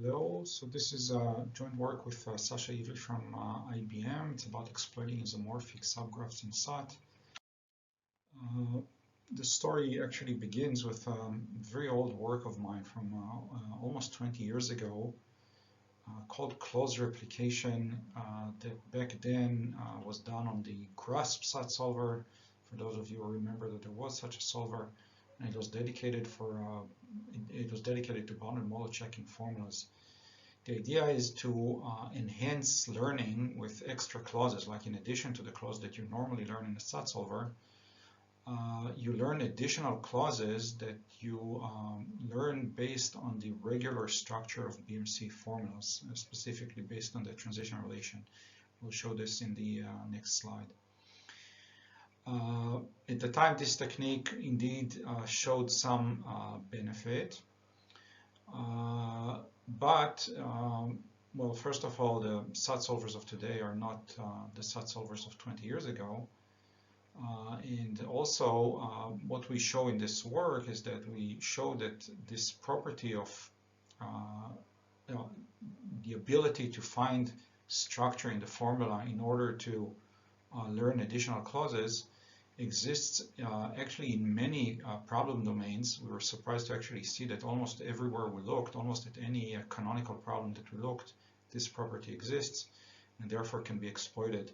Hello, so this is joint work with Sasha Ivrii from IBM. It's about exploiting isomorphic subgraphs in SAT. The story actually begins with a very old work of mine from almost 20 years ago called closed replication that back then was done on the GRASP SAT solver. For those of you who remember that there was such a solver, and it was dedicated to bounded model checking formulas. The idea is to enhance learning with extra clauses, like in addition to the clause that you normally learn in the SAT solver, you learn additional clauses that you learn based on the regular structure of BMC formulas, specifically based on the transition relation. We'll show this in the next slide. At the time, this technique indeed showed some benefit. Well, first of all, the SAT solvers of today are not the SAT solvers of 20 years ago. And also, what we show in this work is that we show that this property of the ability to find structure in the formula in order to learn additional clauses exists actually in many problem domains. We were surprised to actually see that almost everywhere we looked, almost at any canonical problem that we looked, this property exists and therefore can be exploited.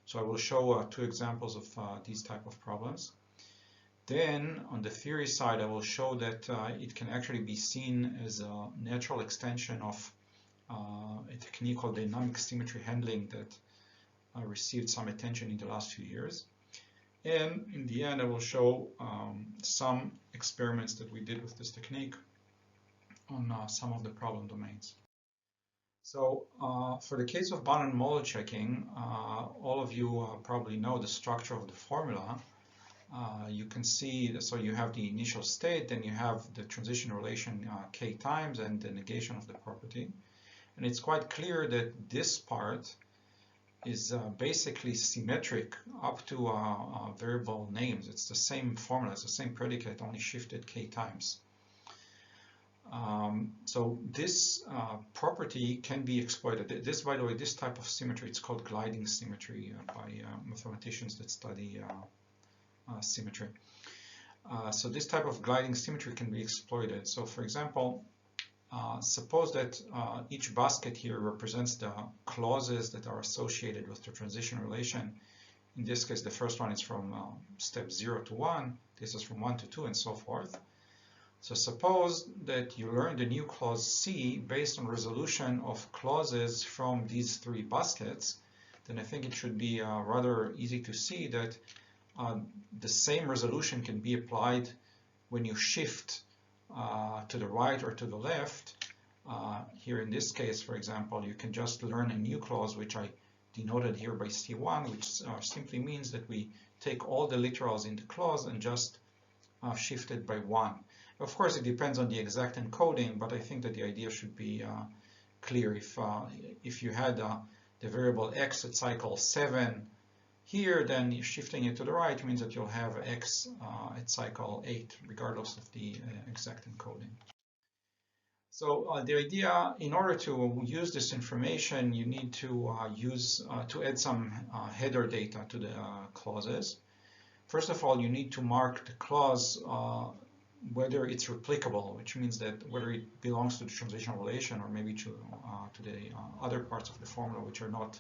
So I will show two examples of these type of problems. Then on the theory side, I will show that it can actually be seen as a natural extension of a technique called dynamic symmetry handling that received some attention in the last few years. And in the end, I will show some experiments that we did with this technique on some of the problem domains. So for the case of bounded model checking, all of you probably know the structure of the formula. You can see, so you have the initial state, then you have the transition relation k times and the negation of the property. And it's quite clear that this part is basically symmetric up to variable names. It's the same formula, it's the same predicate, only shifted k times. So this property can be exploited. This, by the way, this type of symmetry, it's called gliding symmetry by mathematicians that study symmetry. So this type of gliding symmetry can be exploited. So for example, suppose that each basket here represents the clauses that are associated with the transition relation. In this case, the first one is from step 0 to 1. This is from 1 to 2 and so forth. So suppose that you learn the new clause C based on resolution of clauses from these three baskets. Then I think it should be rather easy to see that the same resolution can be applied when you shift to the right or to the left. Here in this case, for example, you can just learn a new clause, which I denoted here by C1, which simply means that we take all the literals in the clause and just shift it by 1. Of course, it depends on the exact encoding, but I think that the idea should be clear. If you had the variable x at cycle 7 here, then shifting it to the right means that you'll have x at cycle 8, regardless of the exact encoding. So the idea, in order to use this information, you need to add some header data to the clauses. First of all, you need to mark the clause whether it's replicable, which means that whether it belongs to the transition relation or maybe to the other parts of the formula which are not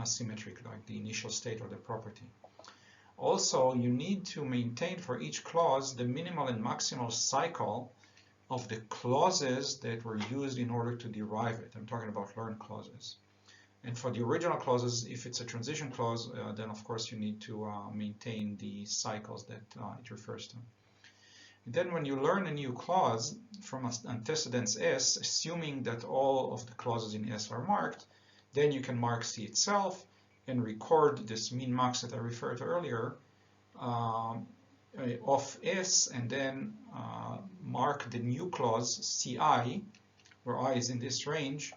symmetric, like the initial state or the property. Also, you need to maintain for each clause the minimal and maximal cycle of the clauses that were used in order to derive it. I'm talking about learned clauses. And for the original clauses, if it's a transition clause, then of course you need to maintain the cycles that it refers to. And then when you learn a new clause from antecedents S, assuming that all of the clauses in S are marked, then you can mark C itself and record this min max that I referred to earlier of S, and then mark the new clause Ci, where I is in this range.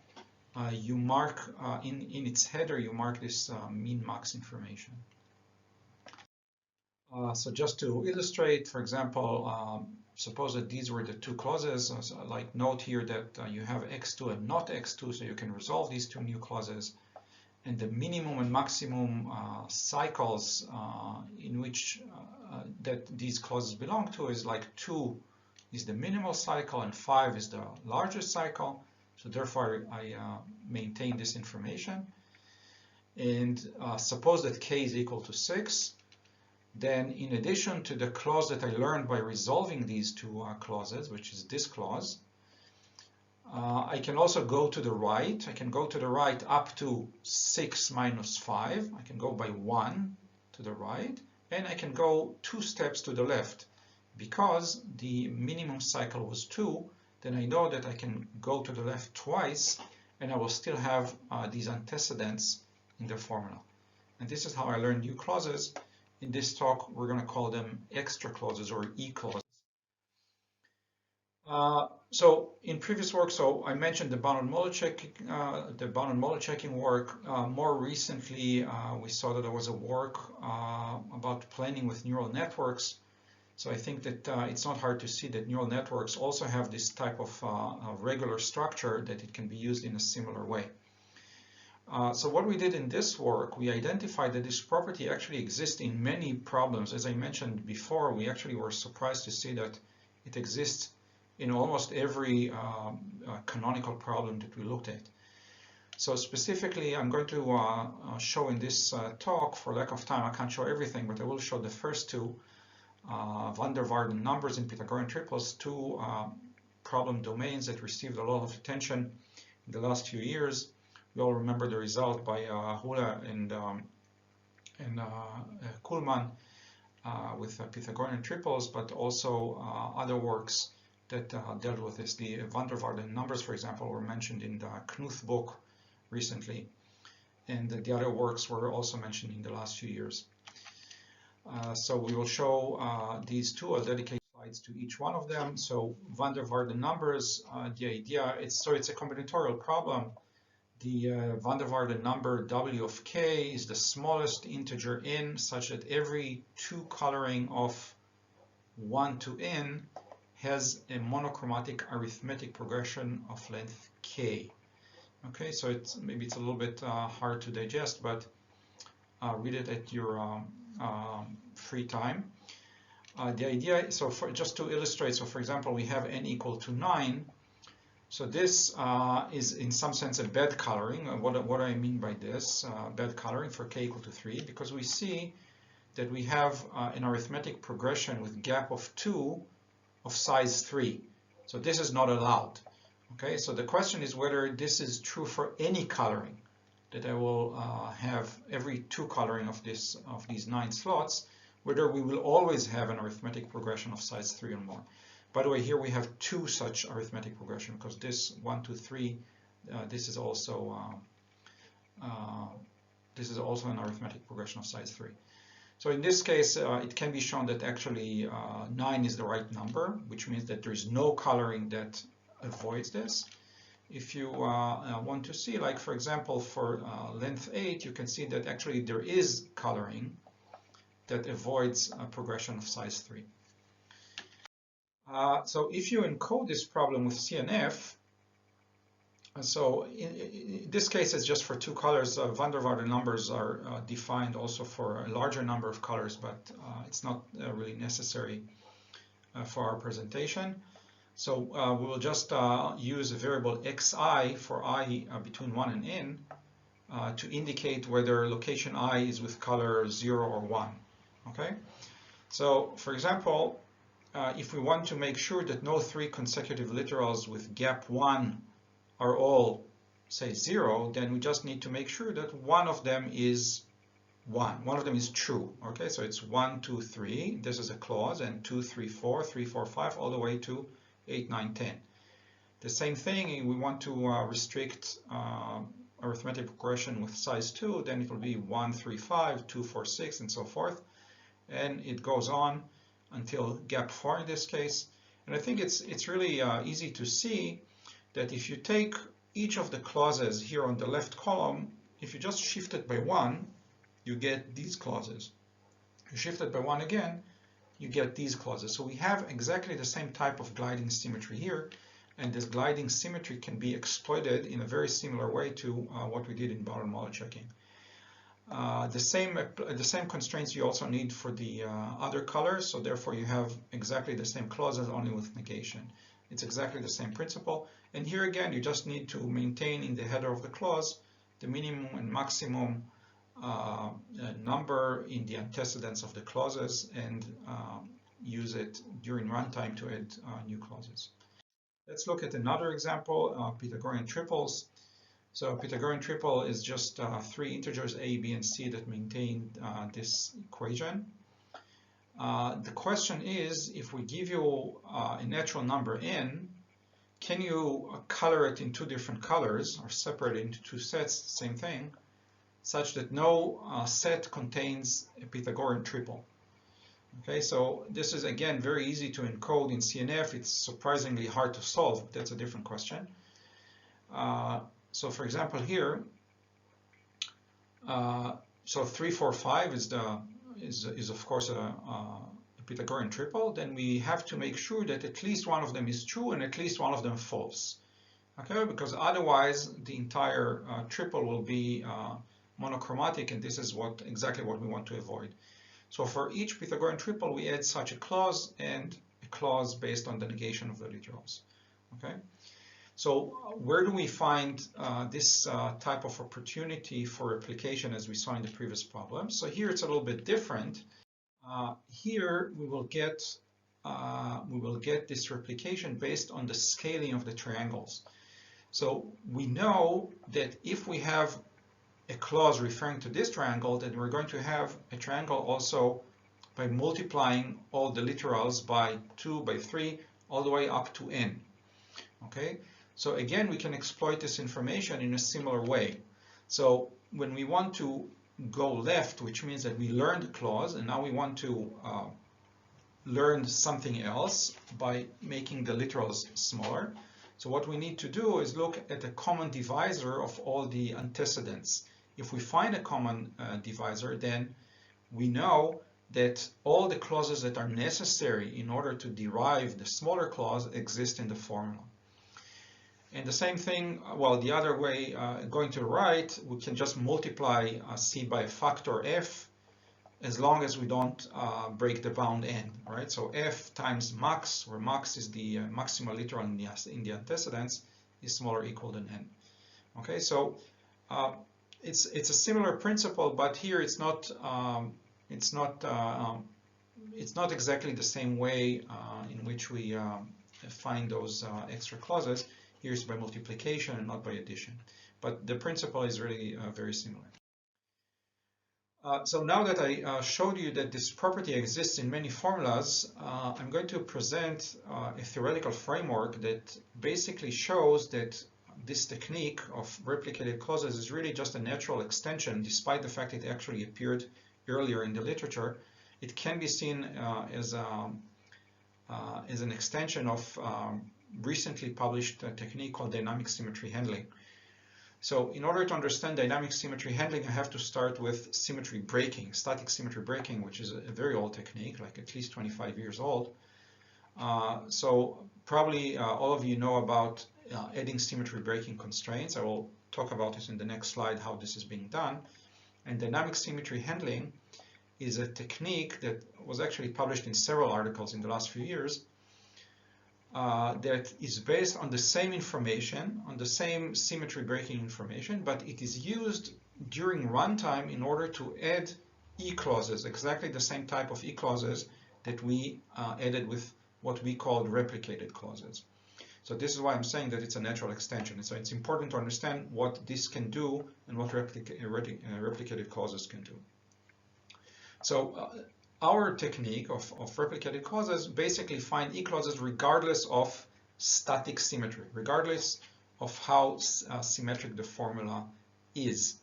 You mark in its header, you mark this min max information. So just to illustrate, for example, suppose that these were the two clauses, so like note here that you have x2 and not x2, so you can resolve these two new clauses. And the minimum and maximum cycles in which that these clauses belong to is like 2 is the minimal cycle and 5 is the largest cycle. So therefore I maintain this information. And suppose that k is equal to 6. Then in addition to the clause that I learned by resolving these two clauses, which is this clause, I can also go to the right. I can go to the right up to 6 minus 5. I can go by 1 to the right, and I can go 2 steps to the left. Because the minimum cycle was 2, then I know that I can go to the left twice, and I will still have these antecedents in the formula. And this is how I learned new clauses. In this talk, we're going to call them extra clauses or e-clauses. So in previous work, so I mentioned the bounded model checking work. More recently, we saw that there was a work about planning with neural networks. So I think that it's not hard to see that neural networks also have this type of regular structure that it can be used in a similar way. So what we did in this work, we identified that this property actually exists in many problems. As I mentioned before, we actually were surprised to see that it exists in almost every canonical problem that we looked at. So specifically, I'm going to show in this talk, for lack of time, I can't show everything, but I will show the first two, van der Waals numbers in Pythagorean triples, two problem domains that received a lot of attention in the last few years. We all remember the result by Hula and Kuhlmann with Pythagorean triples, but also other works that dealt with this. The van der Waals numbers, for example, were mentioned in the Knuth book recently, and the other works were also mentioned in the last few years. So we will show these two. I'll dedicate slides to each one of them. So van der Waals numbers, the idea, it's a combinatorial problem. The van der Waals number W of k is the smallest integer n, such that every 2 coloring of 1 to n has a monochromatic arithmetic progression of length k. Okay, so maybe it's a little bit hard to digest, but read it at your free time. The idea, so just to illustrate, so for example, we have n equal to 9. So this is in some sense a bed coloring. What do I mean by this? Bed coloring for k equal to 3, because we see that we have an arithmetic progression with gap of 2 of size 3. So this is not allowed. Okay, so the question is whether this is true for any coloring, that I will have every 2 coloring of these 9 slots, whether we will always have an arithmetic progression of size 3 or more. By the way, here we have 2 such arithmetic progression, because this 1, 2, 3, this is also an arithmetic progression of size 3. So in this case, it can be shown that actually 9 is the right number, which means that there is no coloring that avoids this. If you want to see, like for example, for length 8, you can see that actually there is coloring that avoids a progression of size 3. So if you encode this problem with CNF, so in this case it's just for 2 colors. Van der Waals numbers are defined also for a larger number of colors, but it's not really necessary for our presentation. So we will just use a variable xi for I between 1 and n to indicate whether location I is with color 0 or 1. Okay, so for example, if we want to make sure that no 3 consecutive literals with gap 1 are all, say, 0, then we just need to make sure that one of them is 1. One of them is true. Okay, so it's 1, 2, 3. This is a clause, and 2, 3, 4, 3, 4, 5, all the way to 8, 9, 10. The same thing, we want to restrict arithmetic progression with size 2, then it will be 1, 3, 5, 2, 4, 6, and so forth. And it goes on until gap 4 in this case. And I think it's really easy to see that if you take each of the clauses here on the left column, if you just shift it by 1, you get these clauses. You shift it by 1 again, you get these clauses. So we have exactly the same type of gliding symmetry here, and this gliding symmetry can be exploited in a very similar way to what we did in Ballard model checking. The same constraints you also need for the other colors, so therefore you have exactly the same clauses, only with negation. It's exactly the same principle, and here again you just need to maintain in the header of the clause the minimum and maximum number in the antecedents of the clauses, and use it during runtime to add new clauses. Let's look at another example, Pythagorean triples. So Pythagorean triple is just three integers a, b, and c that maintain this equation. The question is, if we give you a natural number n, can you color it in two different colors or separate it into two sets, same thing, such that no set contains a Pythagorean triple? Okay, so this is again very easy to encode in CNF. It's surprisingly hard to solve, but that's a different question. So for example here, so 3, 4, 5 is of course a Pythagorean triple. Then we have to make sure that at least one of them is true and at least one of them false. Okay, because otherwise the entire triple will be monochromatic, and this is exactly what we want to avoid. So for each Pythagorean triple, we add such a clause and a clause based on the negation of the literals. Okay. So where do we find this type of opportunity for replication, as we saw in the previous problem? So here it's a little bit different. Here we will get this replication based on the scaling of the triangles. So we know that if we have a clause referring to this triangle, then we're going to have a triangle also by multiplying all the literals by 2, by 3, all the way up to n. Okay. So again, we can exploit this information in a similar way. So when we want to go left, which means that we learned the clause, and now we want to learn something else by making the literals smaller. So what we need to do is look at the common divisor of all the antecedents. If we find a common divisor, then we know that all the clauses that are necessary in order to derive the smaller clause exist in the formula. And the same thing, well, the other way, going to the right, we can just multiply c by a factor f, as long as we don't break the bound n, right? So f times max, where max is the maximal literal in the antecedents, is smaller or equal than n. Okay, so it's a similar principle, but here it's not exactly the same way in which we find those extra clauses. Here's by multiplication and not by addition, but the principle is really very similar. So now that I showed you that this property exists in many formulas, I'm going to present a theoretical framework that basically shows that this technique of replicated clauses is really just a natural extension, despite the fact it actually appeared earlier in the literature. It can be seen as an extension of recently published technique called dynamic symmetry handling. So in order to understand dynamic symmetry handling, I have to start with symmetry breaking, static symmetry breaking, which is a very old technique, like at least 25 years old. So probably all of you know about adding symmetry breaking constraints. I will talk about this in the next slide, how this is being done. And dynamic symmetry handling is a technique that was actually published in several articles in the last few years, that is based on the same information, on the same symmetry breaking information, but it is used during runtime in order to add e-clauses, exactly the same type of e-clauses that we added with what we called replicated clauses. So this is why I'm saying that it's a natural extension. So it's important to understand what this can do and what replicated clauses can do. So our technique of replicated clauses basically find e-clauses regardless of static symmetry, regardless of how symmetric the formula is.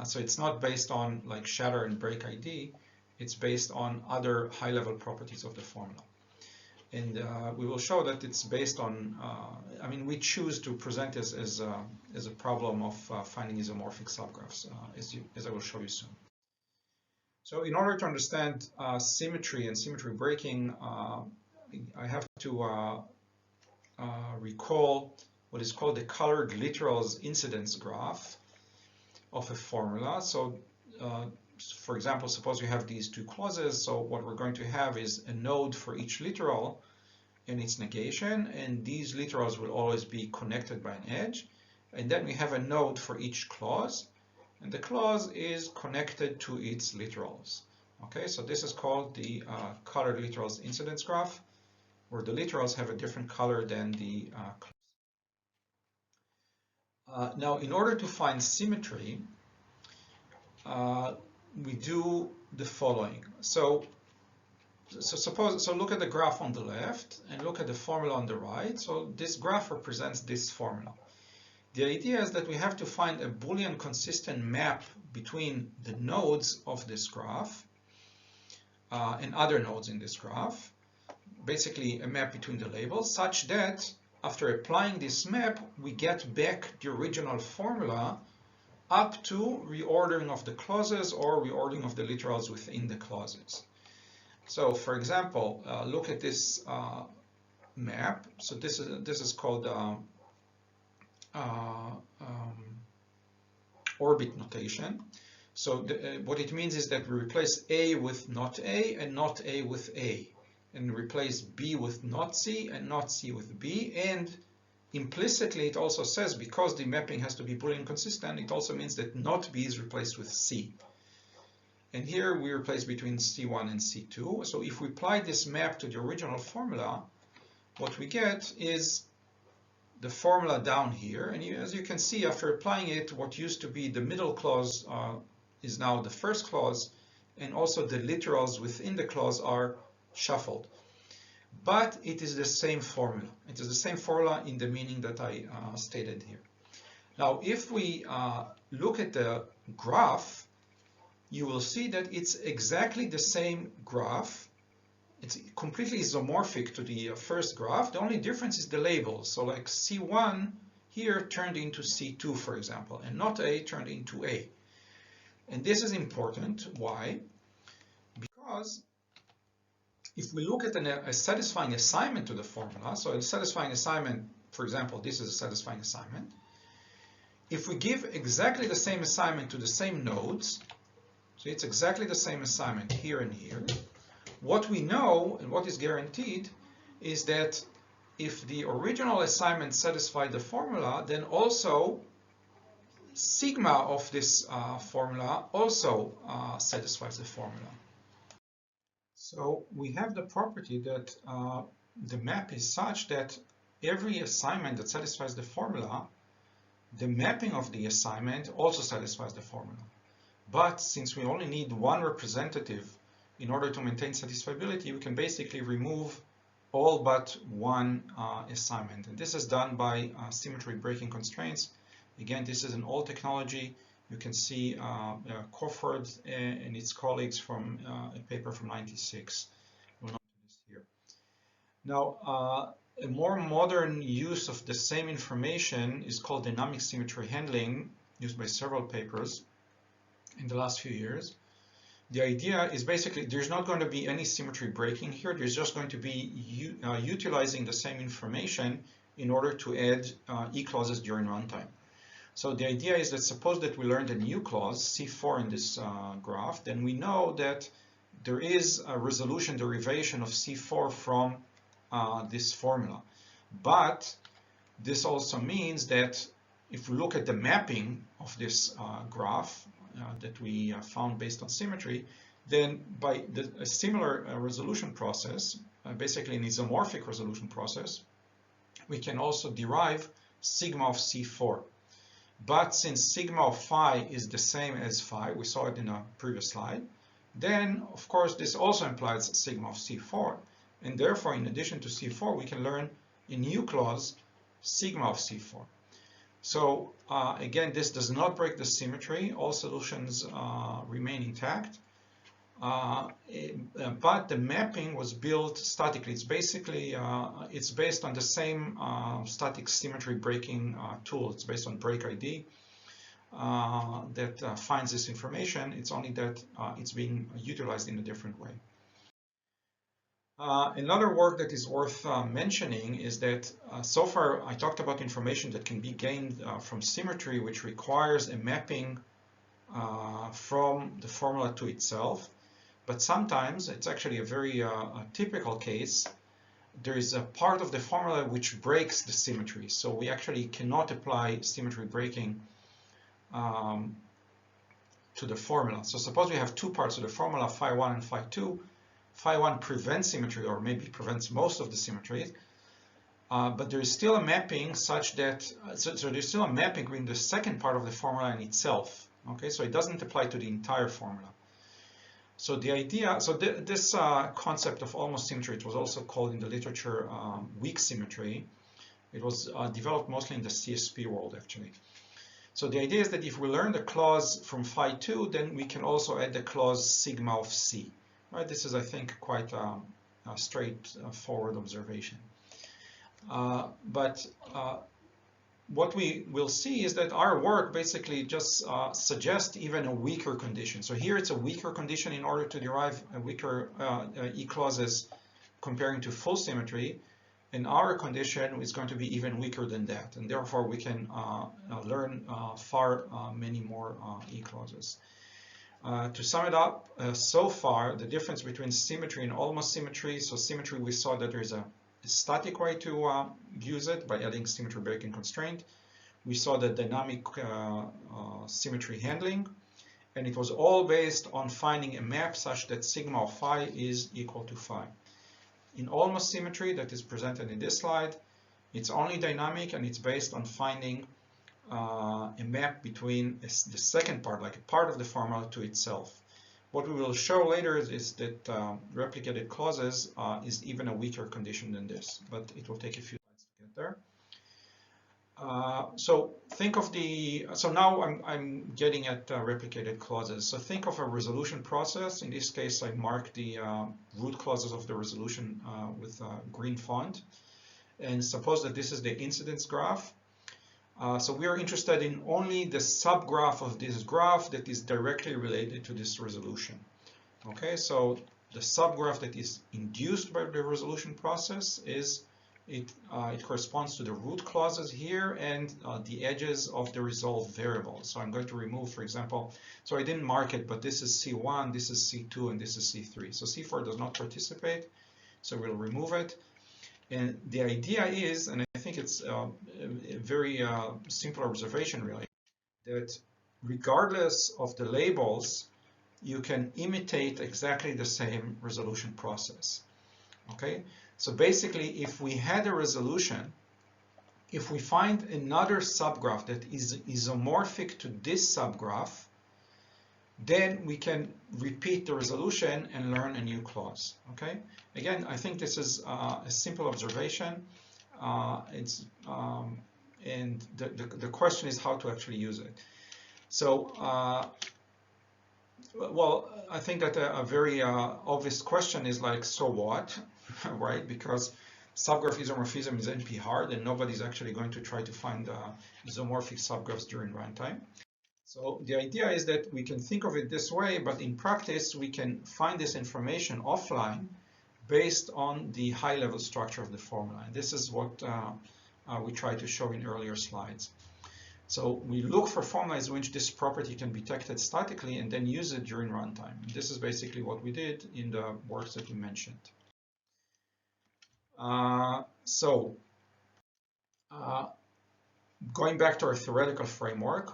So it's not based on like shatter and break ID, it's based on other high-level properties of the formula. And we will show that it's based on, I mean, we choose to present this as a problem of finding isomorphic subgraphs, as I will show you soon. So in order to understand symmetry and symmetry breaking, I have to recall what is called the colored literals incidence graph of a formula. So for example, suppose you have these two clauses. So what we're going to have is a node for each literal and its negation, and these literals will always be connected by an edge. And then we have a node for each clause, and the clause is connected to its literals. Okay, so this is called the colored literals incidence graph, where the literals have a different color than the clause. Now, in order to find symmetry, we do the following. So look at the graph on the left and look at the formula on the right. So this graph represents this formula. The idea is that we have to find a Boolean consistent map between the nodes of this graph and other nodes in this graph, basically a map between the labels, such that after applying this map, we get back the original formula up to reordering of the clauses or reordering of the literals within the clauses. So for example, look at this map. So this is called orbit notation. So what it means is that we replace A with not A and not A with A, and replace B with not C and not C with B. And implicitly it also says, because the mapping has to be Boolean consistent, it also means that not B is replaced with C. And here we replace between C1 and C2. So if we apply this map to the original formula, what we get is the formula down here. And as you can see, after applying it, what used to be the middle clause is now the first clause, and also the literals within the clause are shuffled. But it is the same formula. It is the same formula in the meaning that I stated here. Now, if we look at the graph, you will see that it's exactly the same graph. It's completely isomorphic to the first graph. The only difference is the labels. So like C1 here turned into C2, for example, and not A turned into A. And this is important. Why? Because if we look at a satisfying assignment to the formula, so a satisfying assignment, for example, this is a satisfying assignment. If we give exactly the same assignment to the same nodes, so it's exactly the same assignment here and here, what we know and what is guaranteed is that if the original assignment satisfied the formula, then also sigma of this formula also satisfies the formula. So we have the property that the map is such that every assignment that satisfies the formula, the mapping of the assignment also satisfies the formula. But since we only need one representative in order to maintain satisfiability, we can basically remove all but one assignment. And this is done by symmetry breaking constraints. Again, this is an old technology. You can see Crawford and its colleagues from a paper from '96. We'll not do this here. Now, a more modern use of the same information is called dynamic symmetry handling, used by several papers in the last few years. The idea is basically there's not going to be any symmetry breaking here. There's just going to be utilizing the same information in order to add e-clauses during runtime. So the idea is that suppose that we learned a new clause, C4 in this graph, then we know that there is a resolution derivation of C4 from this formula. But this also means that if we look at the mapping of this graph that we found based on symmetry, then by a similar resolution process, basically an isomorphic resolution process, we can also derive sigma of C4. But since sigma of phi is the same as phi, we saw it in a previous slide, then of course this also implies sigma of C4. And therefore, in addition to C4, we can learn a new clause, sigma of C4. So again, this does not break the symmetry. All solutions remain intact. But the mapping was built statically. It's basically, it's based on the same static symmetry breaking tool. It's based on break ID. that finds this information. It's only that it's being utilized in a different way. Another work that is worth mentioning is that so far I talked about information that can be gained from symmetry, which requires a mapping from the formula to itself. But sometimes it's actually a very typical case. There is a part of the formula which breaks the symmetry. So we actually cannot apply symmetry breaking to the formula. So suppose we have two parts of the formula, phi 1 and phi 2. Phi 1 prevents symmetry, or maybe prevents most of the symmetry, but there is still a mapping such that, so there's still a mapping between the second part of the formula and itself. Okay, so it doesn't apply to the entire formula. So the idea, so this concept of almost symmetry, it was also called in the literature weak symmetry. It was developed mostly in the CSP world, actually. So the idea is that if we learn the clause from phi 2, then we can also add the clause sigma of C. Right? This is, I think, quite a straightforward observation. But what we will see is that our work basically just suggests even a weaker condition. So here it's a weaker condition in order to derive a weaker E-clauses comparing to full symmetry. And our condition is going to be even weaker than that. And therefore, we can learn far many more E-clauses. To sum it up, so far, the difference between symmetry and almost symmetry. So symmetry, we saw that there is a static way to use it by adding symmetry breaking constraint. We saw the dynamic symmetry handling, and it was all based on finding a map such that sigma of phi is equal to phi. In almost symmetry, that is presented in this slide, it's only dynamic, and it's based on finding a map between the second part, like a part of the formula, to itself. What we will show later is that replicated clauses is even a weaker condition than this, but it will take a few slides to get there. So think of so now I'm getting at replicated clauses. So think of a resolution process. In this case, I mark the root clauses of the resolution with green font. And suppose that this is the incidence graph. So we are interested in only the subgraph of this graph that is directly related to this resolution. Okay, so the subgraph that is induced by the resolution process is, it corresponds to the root clauses here and the edges of the resolved variable. So I'm going to remove, for example, so I didn't mark it, but this is C1, this is C2, and this is C3. So C4 does not participate, so we'll remove it. And the idea is, and I think it's a very simple observation really, that regardless of the labels, you can imitate exactly the same resolution process. Okay, so basically if we had a resolution, if we find another subgraph that is isomorphic to this subgraph, then we can repeat the resolution and learn a new clause. Okay. Again, I think this is a simple observation. And the question is how to actually use it. So, well, I think that a very obvious question is like, so what, right? Because subgraph isomorphism is NP hard, and nobody's actually going to try to find isomorphic subgraphs during runtime. So the idea is that we can think of it this way, but in practice, we can find this information offline based on the high-level structure of the formula. And this is what we tried to show in earlier slides. So we look for formulas in which this property can be detected statically and then use it during runtime. This is basically what we did in the works that we mentioned. Going back to our theoretical framework,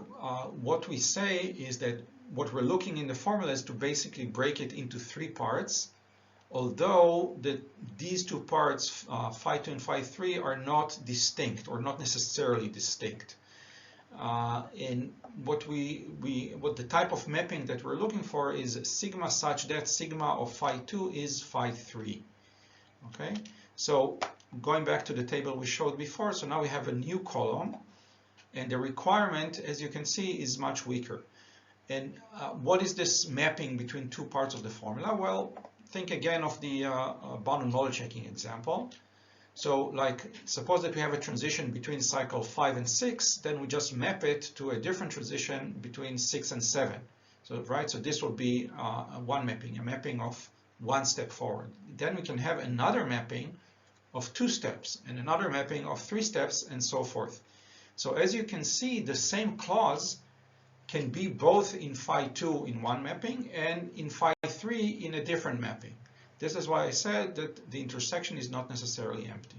what we say is that what we're looking in the formula is to basically break it into three parts, although these two parts, phi 2 and phi 3, are not distinct or not necessarily distinct. And what the type of mapping that we're looking for is sigma such that sigma of phi 2 is phi 3. Okay, so going back to the table we showed before, so now we have a new column, and the requirement, as you can see, is much weaker. And what is this mapping between two parts of the formula? Well, think again of the bounded knowledge checking example. So like, suppose that we have a transition between cycle 5 and 6, then we just map it to a different transition between 6 and 7. So, right, so this will be one mapping, a mapping of one step forward. Then we can have another mapping of 2 steps and another mapping of 3 steps and so forth. So as you can see, the same clause can be both in phi 2 in one mapping and in phi 3 in a different mapping. This is why I said that the intersection is not necessarily empty.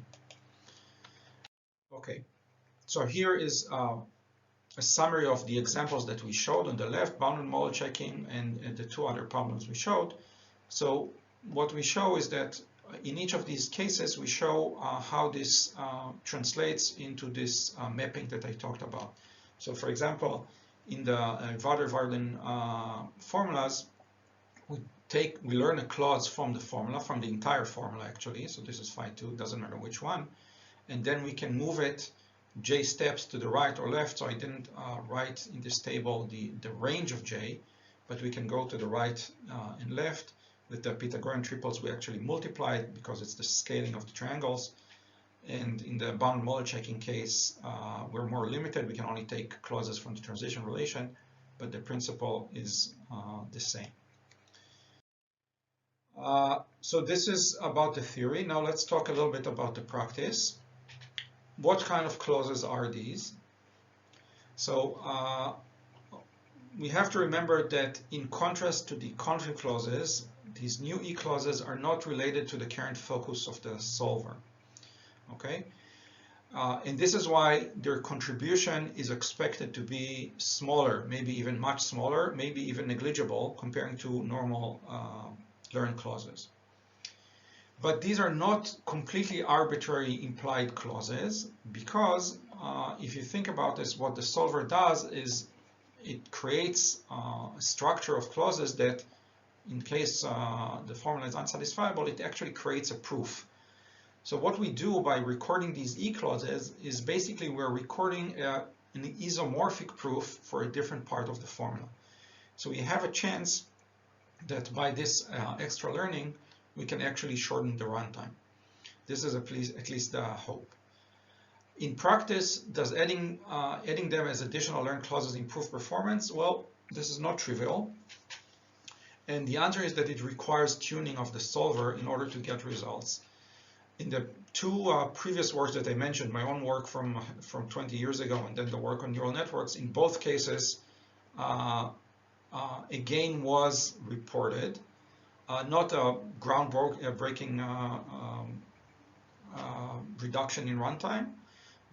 Okay, so here is a summary of the examples that we showed on the left, bounded model checking, and the 2 other problems we showed. So what we show is that in each of these cases, we show how this translates into this mapping that I talked about. So for example, in the Wader-Varden formulas, we learn a clause from the formula, from the entire formula actually. So this is phi 2, doesn't matter which one. And then we can move it j steps to the right or left. So I didn't write in this table the range of j, but we can go to the right and left. With the Pythagorean triples, we actually multiply it because it's the scaling of the triangles. And in the bounded model checking case, we're more limited. We can only take clauses from the transition relation, but the principle is the same. So this is about the theory. Now let's talk a little bit about the practice. What kind of clauses are these? So we have to remember that in contrast to the conflict clauses, these new E clauses are not related to the current focus of the solver. Okay, and this is why their contribution is expected to be smaller, maybe even much smaller, maybe even negligible comparing to normal learned clauses. But these are not completely arbitrary implied clauses, because if you think about this, what the solver does is it creates a structure of clauses that, in case the formula is unsatisfiable, it actually creates a proof. So what we do by recording these E clauses is basically we're recording an isomorphic proof for a different part of the formula. So we have a chance that by this extra learning, we can actually shorten the runtime. This is at least the hope. In practice, does adding them as additional learned clauses improve performance? Well, this is not trivial. And the answer is that it requires tuning of the solver in order to get results. In the 2 previous works that I mentioned, my own work from 20 years ago and then the work on neural networks, in both cases, a gain was reported. Not a groundbreaking reduction in runtime,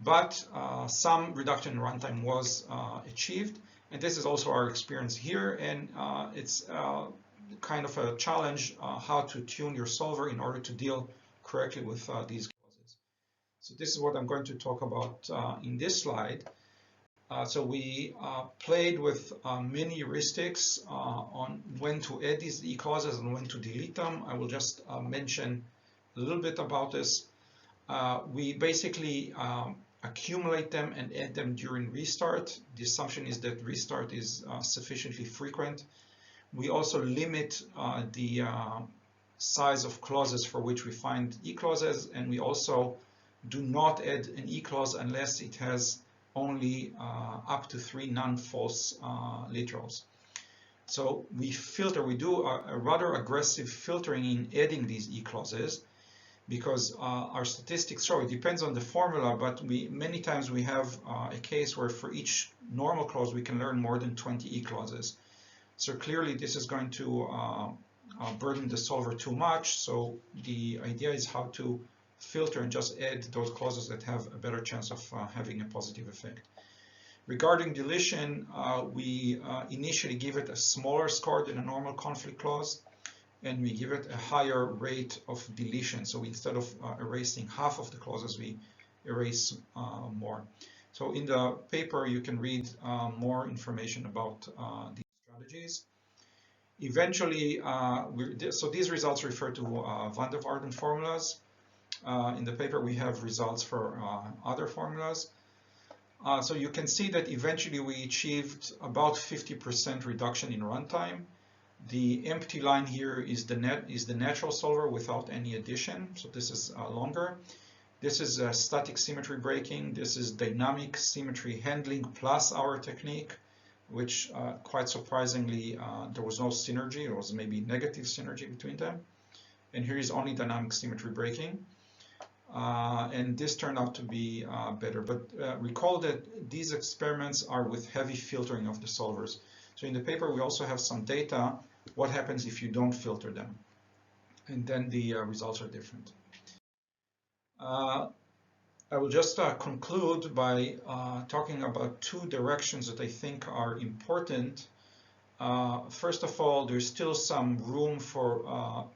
but some reduction in runtime was achieved. And this is also our experience here. And it's kind of a challenge how to tune your solver in order to deal correctly with these clauses. So this is what I'm going to talk about in this slide. So we played with many heuristics on when to add these E clauses and when to delete them. I will just mention a little bit about this. We basically accumulate them and add them during restart. The assumption is that restart is sufficiently frequent. We also limit the size of clauses for which we find E clauses, and we also do not add an E clause unless it has only up to 3 non-false literals. So we filter, we do a rather aggressive filtering in adding these E clauses, because our statistics show, it depends on the formula, but many times we have a case where for each normal clause we can learn more than 20 E clauses. So clearly this is going to burden the solver too much. So the idea is how to filter and just add those clauses that have a better chance of having a positive effect. Regarding deletion, we initially give it a smaller score than a normal conflict clause, and we give it a higher rate of deletion. So instead of erasing half of the clauses, we erase more. So in the paper, you can read more information about these strategies. Eventually, so these results refer to van der Waerden formulas. In the paper, we have results for other formulas. So you can see that eventually we achieved about 50% reduction in runtime. The empty line here is the natural solver without any addition. So this is longer. This is static symmetry breaking. This is dynamic symmetry handling plus our technique, which quite surprisingly, there was no synergy. It was maybe negative synergy between them. And here is only dynamic symmetry breaking. And this turned out to be better. But recall that these experiments are with heavy filtering of the solvers. So in the paper, we also have some data, what happens if you don't filter them. And then the results are different. I will just conclude by talking about two directions that I think are important. First of all, there's still some room for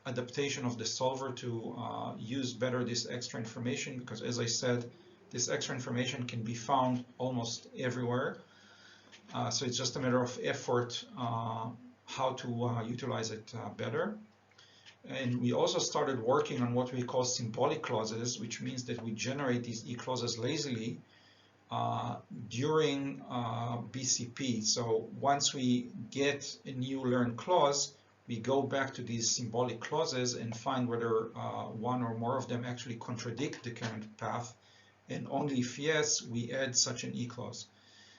adaptation of the solver to use better this extra information, because as I said, this extra information can be found almost everywhere. So it's just a matter of effort how to utilize it better. And we also started working on what we call symbolic clauses, which means that we generate these e-clauses lazily during BCP. So once we get a new learned clause, we go back to these symbolic clauses and find whether one or more of them actually contradict the current path. And only if yes, we add such an e-clause.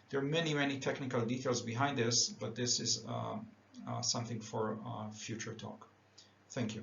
There are many, many technical details behind this, but this is something for future talk. Thank you.